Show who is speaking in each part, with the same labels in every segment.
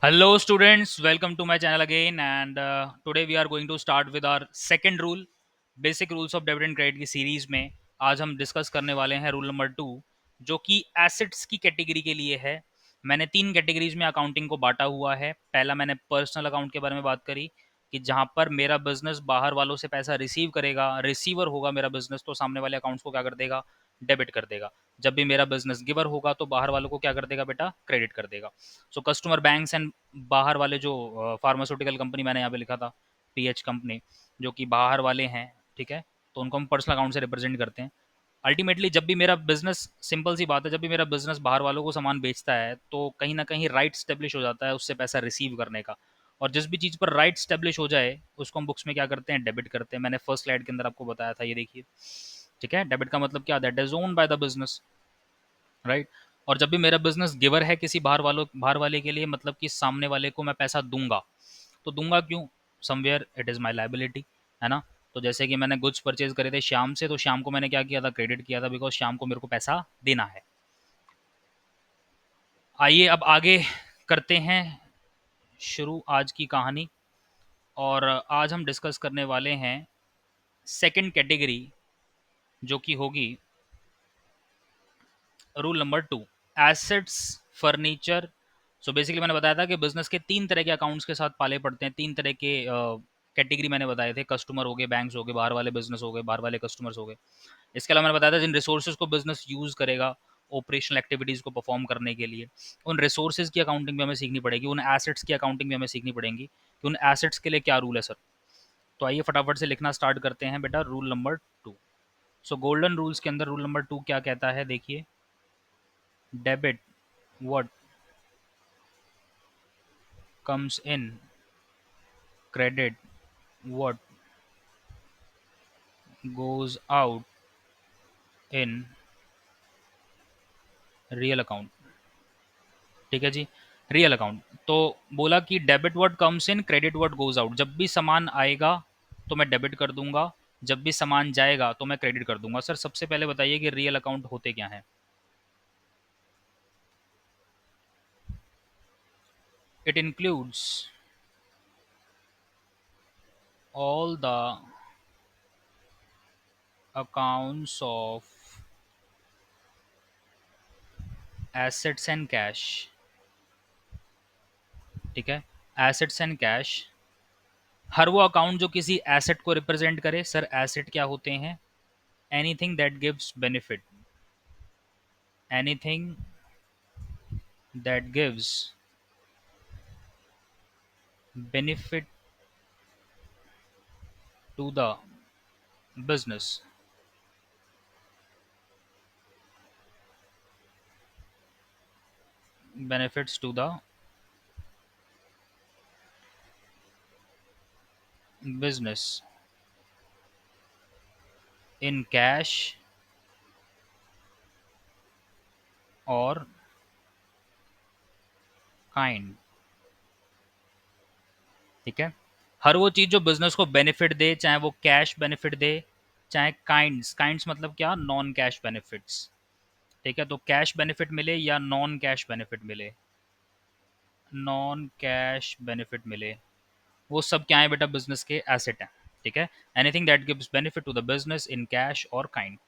Speaker 1: Hello, students. Welcome to my channel again. And today we are going to start with our second rule, basic rules of debit and credit की series में आज हम discuss करने वाले हैं rule number 2, जो कि assets की कैटेगरी के लिए है। मैंने 3 कैटेगरीज में अकाउंटिंग को बांटा हुआ है। पहला मैंने पर्सनल अकाउंट के बारे में बात करी कि जहां पर मेरा बिजनेस बाहर वालों से पैसा रिसीव करेगा, रिसीवर होगा मेरा बिजनेस, तो सामने वाले अकाउंट्स को क्या कर देगा, डेबिट कर देगा। जब भी मेरा बिजनेस गिवर होगा तो बाहर वालों को क्या कर देगा बेटा, क्रेडिट कर देगा। सो कस्टमर बैंक्स एंड बाहर वाले जो फार्मास्यूटिकल कंपनी मैंने यहाँ पे लिखा था, पीएच कंपनी, जो कि बाहर वाले हैं, ठीक है, तो उनको हम पर्सनल अकाउंट से रिप्रेजेंट करते हैं। अल्टीमेटली जब भी मेरा बिजनेस, सिंपल सी बात है, जब भी मेरा बिजनेस बाहर वालों को सामान बेचता है तो कहीं ना कहीं राइट स्टेब्लिश हो जाता है उससे पैसा रिसीव करने का। और जिस भी चीज़ पर राइट स्टेब्लिश हो जाए उसको हम बुक्स में क्या करते हैं, डेबिट करते हैं। मैंने फर्स्ट स्लाइड के अंदर आपको बताया था, ये देखिए, ठीक है। डेबिट का मतलब क्या, that is owned by the business, right. और जब भी मेरा बिजनेस गिवर है किसी बाहर वाले के लिए, मतलब कि सामने वाले को मैं पैसा दूंगा, तो दूंगा क्यों, somewhere it is my liability, है ना। तो जैसे कि मैंने गुड्स परचेज करे थे श्याम से, तो श्याम को मैंने क्या किया था, क्रेडिट किया था, बिकॉज श्याम को मेरे को पैसा देना है। आइए अब आगे करते हैं शुरू आज की कहानी। और आज हम डिस्कस करने वाले हैं सेकंड कैटेगरी, जो कि होगी rule number 2, assets, furniture. So basically मैंने बताया था कि बिजनेस के 3 तरह के अकाउंट्स के साथ पाले पड़ते हैं, 3 तरह के कैटेगरी मैंने बताए थे, कस्टमर हो गए, बैंक्स हो गए, बाहर वाले बिजनेस हो गए, बाहर वाले कस्टमर्स हो गए। इसके अलावा मैंने बताया था जिन रिसोर्सेज को बिजनेस यूज़ करेगा ऑपरेशनल एक्टिविटीज़ को परफॉर्म करने के लिए, उन रिसोर्सेज की अकाउंटिंग भी हमें सीखनी पड़ेगी, उन एसेट्स की अकाउंटिंग भी हमें सीखनी पड़ेगी कि उन एसेट्स के लिए क्या रूल है सर। तो आइए फटाफट से लिखना स्टार्ट करते हैं बेटा, रूल नंबर 2। सो गोल्डन रूल्स के अंदर रूल नंबर 2 क्या कहता है, देखिए, debit what comes in, credit what goes out in real account, ठीक है जी। रियल अकाउंट, तो बोला कि debit what comes in, credit what goes out. जब भी सामान आएगा तो मैं डेबिट कर दूंगा, जब भी सामान जाएगा तो मैं क्रेडिट कर दूंगा। सर सबसे पहले बताइए कि रियल अकाउंट होते क्या हैं। It includes all the accounts of assets and cash, ठीक है, एसेट्स एंड कैश। हर वो अकाउंट जो किसी एसेट को रिप्रेजेंट करे। सर एसेट क्या होते हैं, anything that gives benefit, anything that gives benefit to the business, benefits to the business in cash और काइंड, ठीक है। हर वो चीज़ जो बिजनेस को बेनिफिट दे, चाहे वो कैश बेनिफिट दे, चाहे काइंड्स, काइंड्स मतलब क्या, नॉन कैश बेनिफिट्स, ठीक है। तो कैश बेनिफिट मिले या नॉन कैश बेनिफिट मिले, नॉन कैश बेनिफिट मिले, वो सब क्या है बेटा, बिजनेस के एसेट हैं, ठीक है। Anything that gives benefit to the business in cash और काइंड,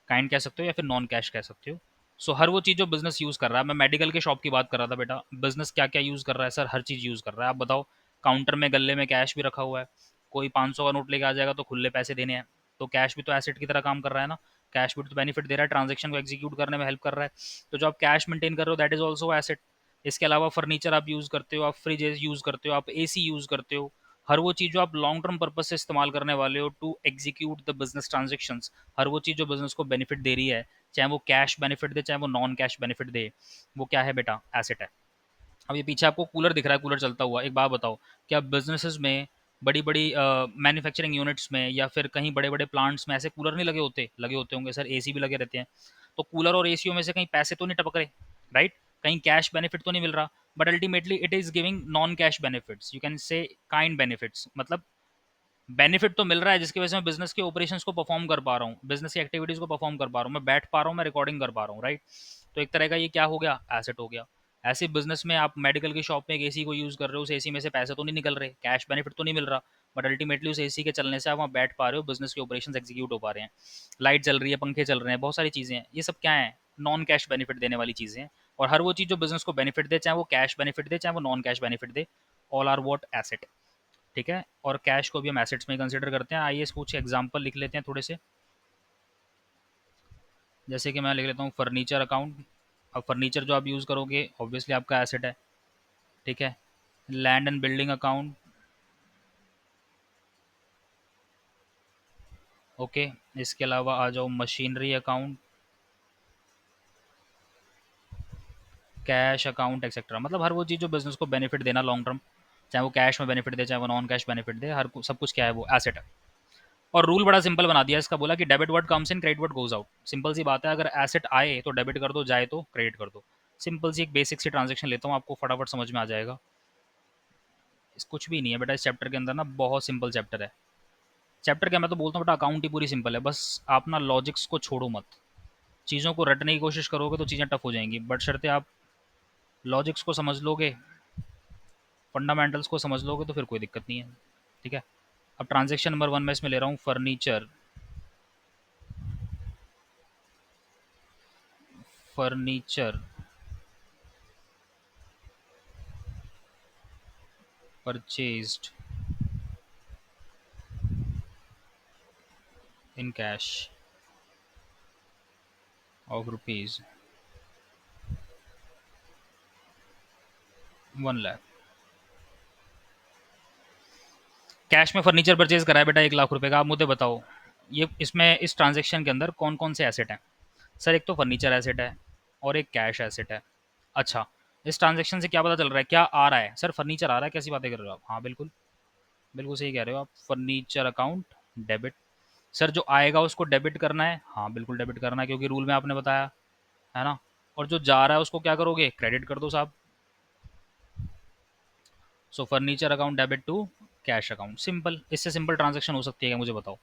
Speaker 1: काइंड कह सकते हो या फिर नॉन कैश कह सकते हो। सो हर वो चीज़ जो बिजनेस यूज़ कर रहा है, मैं मेडिकल के शॉप की बात कर रहा था बेटा, बिजनेस क्या क्या यूज़ कर रहा है सर, हर चीज़ यूज़ कर रहा है। आप बताओ, काउंटर में गले में कैश भी रखा हुआ है, कोई 500 का नोट लेके आ जाएगा तो खुले पैसे देने हैं, तो कैश भी तो एसेट की तरह काम कर रहा है ना, कैश भी तो बेनिफिट दे रहा है, ट्रांजेक्शन को एग्जीक्यूट करने में हेल्प कर रहा है। तो जो आप कैश मेंटेन कर रहे हो दैट इज ऑल्सो एसेट। इसके अलावा फर्नीचर आप यूज़ करते हो, आप फ्रिज यूज़ करते हो, आप एसी यूज़ करते हो, हर वो चीज़ जो आप लॉन्ग टर्म पर्पज से इस्तेमाल करने वाले हो to execute the business transactions, हर वो चीज़ जो बिजनेस को बेनिफिट दे रही है, चाहे वो कैश बेनिफिट दे चाहे वो नॉन कैश बेनिफिट दे, वो क्या है बेटा, एसेट है। अब ये पीछे आपको कूलर दिख रहा है, कूलर चलता हुआ, एक बात बताओ, क्या बिजनेसेस में, बड़ी बड़ी मैन्युफैक्चरिंग यूनिट्स में या फिर कहीं बड़े बड़े प्लांट्स में ऐसे कूलर नहीं लगे होते, लगे होते होंगे सर, एसी भी लगे रहते हैं। तो कूलर और एसीओ में से कहीं पैसे तो नहीं टपक रहे, राइट, कहीं कैश बेनिफिट तो नहीं मिल रहा, but ultimately it is giving non cash benefits, you can say kind benefits, मतलब बेनिफिट तो मिल रहा है जिसकी वजह से मैं बिजनेस के ऑपरेशंस को परफॉर्म कर पा रहा हूँ, बिजनेस की एक्टिविटीज को परफॉर्म कर पा रहा हूँ, मैं बैठ पा रहा हूँ, मैं रिकॉर्डिंग कर पा रहा हूँ, राइट। तो एक तरह का ये क्या हो गया, एसेट हो गया। ऐसे बिजनेस में आप मेडिकल की शॉप में एक एसी को यूज़ कर रहे हो, उस एसी में से पैसे तो नहीं निकल रहे, कैश बेनिफिट तो नहीं मिल रहा, बट अल्टीमेटली उस एसी के चलने से आप वहाँ बैठ पा रहे हो, बिजनेस के ऑपरेशन एग्जीक्यूट हो पा रहे हैं, लाइट चल रही है, पंखे चल रहे हैं, बहुत सारी चीज़ें हैं, ये सब क्या है, नॉन कैश बेनिफिट देने वाली चीज़ें हैं। और हर वो चीज़ जो बिजनेस को बेनिफिट दे, चाहे वो कैश बेनिफिट दे चाहे वो नॉन कैश बेनिफिट दे, ऑल आर वॉट एसेट। ठीक है, और कैश को भी हम एसेट्स में कंसिडर करते हैं। आइए कुछ एग्जाम्पल लिख लेते हैं थोड़े से। जैसे कि मैं लिख लेता हूँ फर्नीचर अकाउंट। अब फर्नीचर जो आप यूज़ करोगे ऑब्वियसली आपका एसेट है। ठीक है, land and building account. Okay, इसके अलावा आ जाओ machinery account, cash account etcetera. मतलब हर वो चीज़ जो बिजनेस को बेनिफिट देना लॉन्ग टर्म, चाहे वो कैश में बेनिफिट दे चाहे वो नॉन कैश बेनिफिट दे, सब कुछ क्या है, वो एसेट है। और रूल बड़ा सिंपल बना दिया इसका, बोला कि debit word comes in, credit word goes out. Simple सी बात है, अगर एसेट आए तो डेबिट कर दो, जाए तो क्रेडिट कर दो। सिंपल सी एक बेसिक सी ट्रांजेक्शन लेता हूँ, आपको फटाफट समझ में आ जाएगा। कुछ भी नहीं है बेटा इस चैप्टर के अंदर ना, बहुत सिंपल चैप्टर है। चैप्टर क्या, मैं तो बोलता हूँ बेटा अकाउंट ही पूरी सिंपल है, बस आप ना लॉजिक्स को छोड़ो मत। चीज़ों को रटने की कोशिश करोगे तो चीज़ें टफ हो जाएंगी, बट शर्ते आप लॉजिक्स को समझ लोगे, फंडामेंटल्स को समझ लोगे तो फिर कोई दिक्कत नहीं है। ठीक है, अब ट्रांजेक्शन नंबर 1 मैं इसमें ले रहा हूँ furniture. Furniture purchased in cash of rupees 1 lakh. Cash में फर्नीचर परचेज करा है बेटा 1 लाख रुपए का। आप मुझे बताओ, ये इसमें इस ट्रांजेक्शन के अंदर कौन कौन से एसेट हैं? सर एक तो फर्नीचर एसेट है और एक कैश एसेट है। अच्छा, इस ट्रांजेक्शन से क्या पता चल रहा है, क्या आ रहा है? सर फर्नीचर आ रहा है, कैसी बातें कर रहे हो आप? हाँ बिल्कुल, बिल्कुल सही कह रहे हो आप, फर्नीचर अकाउंट डेबिट। सर जो आएगा उसको डेबिट करना है? हाँ बिल्कुल डेबिट करना है, क्योंकि रूल में आपने बताया है ना। और जो जा रहा है उसको क्या करोगे? क्रेडिट कर दो साहब। So furniture account debit to cash account, simple. इससे सिंपल ट्रांजेक्शन हो सकती है क्या, मुझे बताओ।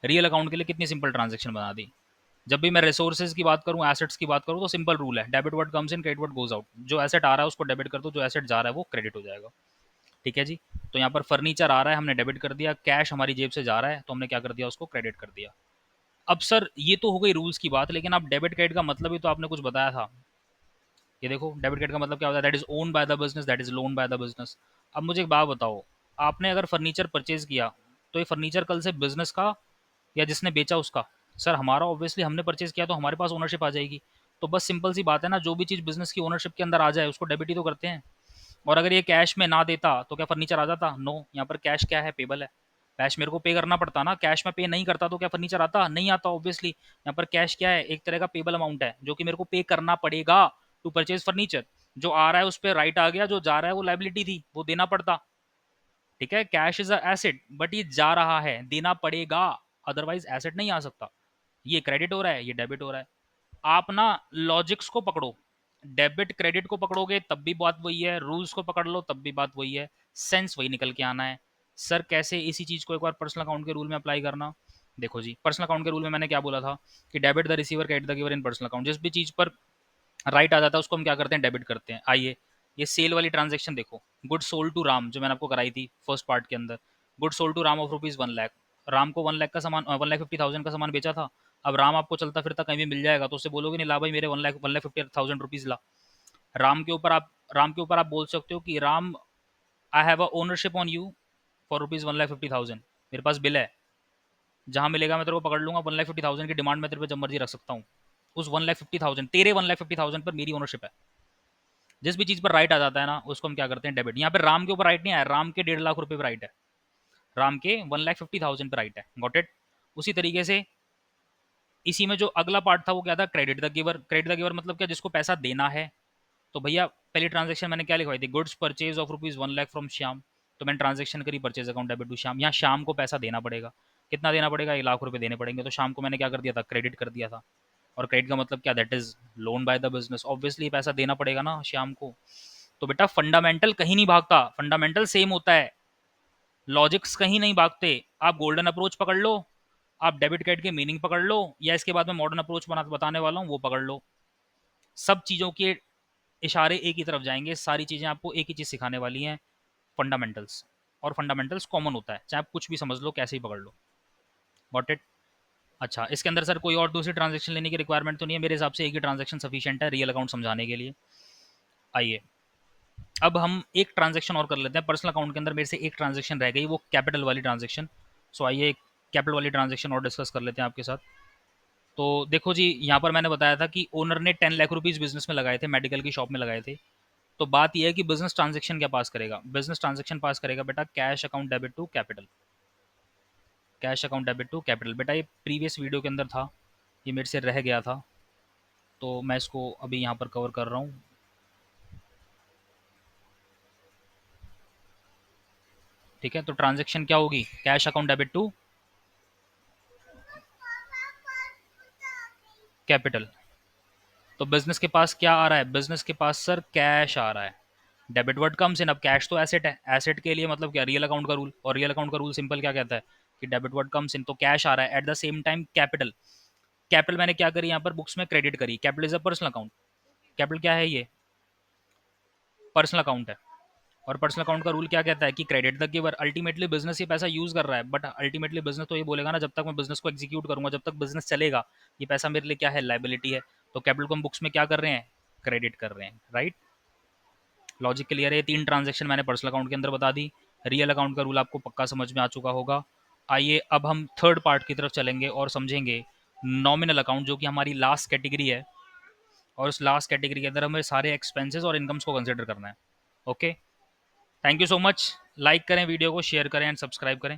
Speaker 1: रियल अकाउंट के लिए कितनी सिंपल ट्रांजेक्शन बना दी। जब भी मैं रिसोर्सेज की बात करूँ, एसेट्स की बात करूँ, तो सिंपल रूल है, debit word comes in, credit word goes out. जो एसेट आ रहा है उसको डेबिट कर दो, जो एसेट जा रहा है वो क्रेडिट हो जाएगा। ठीक है जी, तो यहाँ पर फर्नीचर आ रहा है, हमने डेबिट कर दिया। कैश हमारी जेब से जा रहा है तो हमने क्या कर दिया, उसको क्रेडिट कर दिया। अब सर ये तो हो गई रूल्स की बात, लेकिन आप डेबिट क्रेडिट का मतलब ही तो आपने कुछ बताया था। ये देखो, डेबिट क्रेडिट का मतलब क्या होता है, that is own by the business, that is loan by the business. अब मुझे एक बात बताओ, आपने अगर फर्नीचर परचेज किया तो ये फर्नीचर कल से बिजनेस का या जिसने बेचा उसका? सर हमारा, ऑब्वियसली हमने परचेज किया तो हमारे पास ओनरशिप आ जाएगी। तो बस सिंपल सी बात है ना, जो भी चीज़ बिजनेस की ओनरशिप के अंदर आ जाए उसको डेबिट ही तो करते हैं। और अगर ये कैश में ना देता तो क्या फर्नीचर आ जाता? नो, यहाँ पर कैश क्या है, पेबल है। कैश मेरे को पे करना पड़ता ना, कैश में पे नहीं करता तो क्या फर्नीचर आता? नहीं आता ऑब्वियसली। यहाँ पर कैश क्या है, एक तरह का पेबल अमाउंट है जो कि मेरे को पे करना पड़ेगा टू परचेज फर्नीचर। जो आ रहा है उस पर राइट आ गया, जो जा रहा है वो लाइबिलिटी थी, वो देना पड़ता। ठीक है, cash is a asset, but ये जा रहा है, देना पड़ेगा, अदरवाइज एसेट नहीं आ सकता। ये क्रेडिट हो रहा है, ये डेबिट हो रहा है। आप ना लॉजिक्स को पकड़ो, डेबिट क्रेडिट को पकड़ोगे तब भी बात वही है, रूल्स को पकड़ लो तब भी बात वही है, सेंस वही निकल के आना है। सर कैसे इसी चीज को एक बार पर्सनल अकाउंट के रूल में अप्लाई करना। देखो जी, पर्सनल अकाउंट के रूल में मैंने क्या बोला था कि debit the receiver, credit the giver in personal account. जिस भी चीज पर राइट आ जाता है उसको हम क्या करते हैं, डेबिट करते हैं। आइए ये सेल वाली ट्रांजेक्शन देखो, गुड सोल्ड टू राम जो मैंने आपको कराई थी फर्स्ट पार्ट के अंदर। Good sold to Ram of rupees 1 lakh. Ram को 1 लाख का सामान, 1,50,000 का सामान बेचा था। अब राम आपको चलता फिरता कहीं भी मिल जाएगा तो उससे बोलोगे नहीं ला भाई मेरे 1,50,000 रुपीज ला। राम के ऊपर आप बोल सकते हो कि Ram, I have a ownership on you for rupees 1,50,000। मेरे पास बिल है, जहां मिलेगा मैं तेरे को पकड़ लूंगा, 1,50,000 की डिमांड में तेरे पे जब मर्जी रख सकता हूँ। उस 1,50,000, तेरे 1,50,000 पर मेरी ओनरशिप है। जिस भी चीज पर राइट आ जाता है ना उसको हम क्या करते हैं, डेबिट। यहाँ पे राम के ऊपर राइट नहीं आया, राम के 1,50,000 रुपए पे राइट है, राम के 1,50,000 पे राइट है। Got it. उसी तरीके से इसी में जो अगला पार्ट था वो क्या था, credit the giver. Credit the giver मतलब क्या, जिसको पैसा देना है। तो भैया पहली ट्रांजेक्शन मैंने क्या लिखवाई थी, goods purchase of rupees 1 lakh from Shyam. तो मैंने ट्रांजेक्शन करी, purchase account debit to Shyam. यहाँ श्याम को पैसा देना पड़ेगा, कितना देना पड़ेगा, 1 लाख रुपए देने पड़ेंगे। तो शाम को मैंने क्या कर दिया था, क्रेडिट कर दिया था। और क्रेडिट का मतलब क्या, that is loan by the business, obviously पैसा देना पड़ेगा ना श्याम को। तो बेटा फंडामेंटल कहीं नहीं भागता, फंडामेंटल सेम होता है, लॉजिक्स कहीं नहीं भागते। आप गोल्डन अप्रोच पकड़ लो, आप डेबिट क्रेडिट के मीनिंग पकड़ लो, या इसके बाद में मॉडर्न अप्रोच बताने वाला हूँ वो पकड़ लो। सब चीज़ों के इशारे एक ही तरफ जाएंगे, सारी चीज़ें आपको एक ही चीज़ सिखाने वाली हैं, फंडामेंटल्स। और फंडामेंटल्स कॉमन होता है, चाहे आप कुछ भी समझ लो, कैसे ही पकड़ लो। Got it? अच्छा, इसके अंदर सर कोई और दूसरी ट्रांजेक्शन लेने की रिक्वायरमेंट तो नहीं है? मेरे हिसाब से एक ही ट्रांजेक्शन सफिशिएंट है रियल अकाउंट समझाने के लिए। आइए, अब हम एक ट्रांजेक्शन और कर लेते हैं। पर्सनल अकाउंट के अंदर मेरे से एक ट्रांजेक्शन रह गई, वो कैपिटल वाली ट्रांजेक्शन। सो आइए कैपिटल वाली ट्रांजेक्शन और डिस्कस कर लेते हैं आपके साथ। तो देखो जी, यहाँ पर मैंने बताया था कि ओनर ने 10 लाख रुपीज़ बिजनेस में लगाए थे, मेडिकल की शॉप में लगाए थे। तो बात यह है कि बिजनेस ट्रांजेक्शन क्या पास करेगा? बिजनेस ट्रांजेक्शन पास करेगा बेटा cash account debit to capital. Cash account debit to capital, बेटा ये प्रीवियस वीडियो के अंदर था, ये मेरे से रह गया था, तो मैं इसको अभी यहाँ पर कवर कर रहा हूँ। ठीक है, तो ट्रांजेक्शन क्या होगी? Cash account debit to capital. तो बिजनेस के पास क्या आ रहा है? बिजनेस के पास सर कैश आ रहा है। डेबिट वर्ड कम्स इन, अब कैश तो एसेट है, एसेट के लिए मतलब क्या? रियल अकाउंट का रूल, और रियल अकाउंट का रूल सिंपल क्या कहता है कि डेबिट वर्ड कम्स इन, तो कैश आ रहा है। At the same time capital, capital मैंने क्या करी यहाँ पर बुक्स में क्रेडिट करी। Capital is a personal account. Capital क्या है? ये पर्सनल अकाउंट है। और पर्सनल अकाउंट का रूल क्या कहता है कि credit the giver. Ultimately business ये पैसा यूज कर रहा है, बट अल्टीमेटली बिजनेस तो ये बोलेगा ना, जब तक मैं बिजनेस को एग्जीक्यूट करूंगा, जब तक बिजनेस चलेगा, ये पैसा मेरे लिए क्या है? लाइबिलिटी है। तो कैपिटल को हम बुक्स में क्या कर रहे हैं? क्रेडिट कर रहे हैं, राइट? लॉजिक क्लियर है? तीन ट्रांजेक्शन मैंने पर्सनल अकाउंट के अंदर बता दी। रियल अकाउंट का रूल आपको पक्का समझ में आ चुका होगा। आइए अब हम थर्ड पार्ट की तरफ चलेंगे और समझेंगे नॉमिनल अकाउंट, जो कि हमारी लास्ट कैटेगरी है। और उस लास्ट कैटेगरी के अंदर हमें सारे एक्सपेंसेस और इनकम्स को कंसिडर करना है। Okay, thank you so much. Like करें वीडियो को, शेयर करें एंड सब्सक्राइब करें।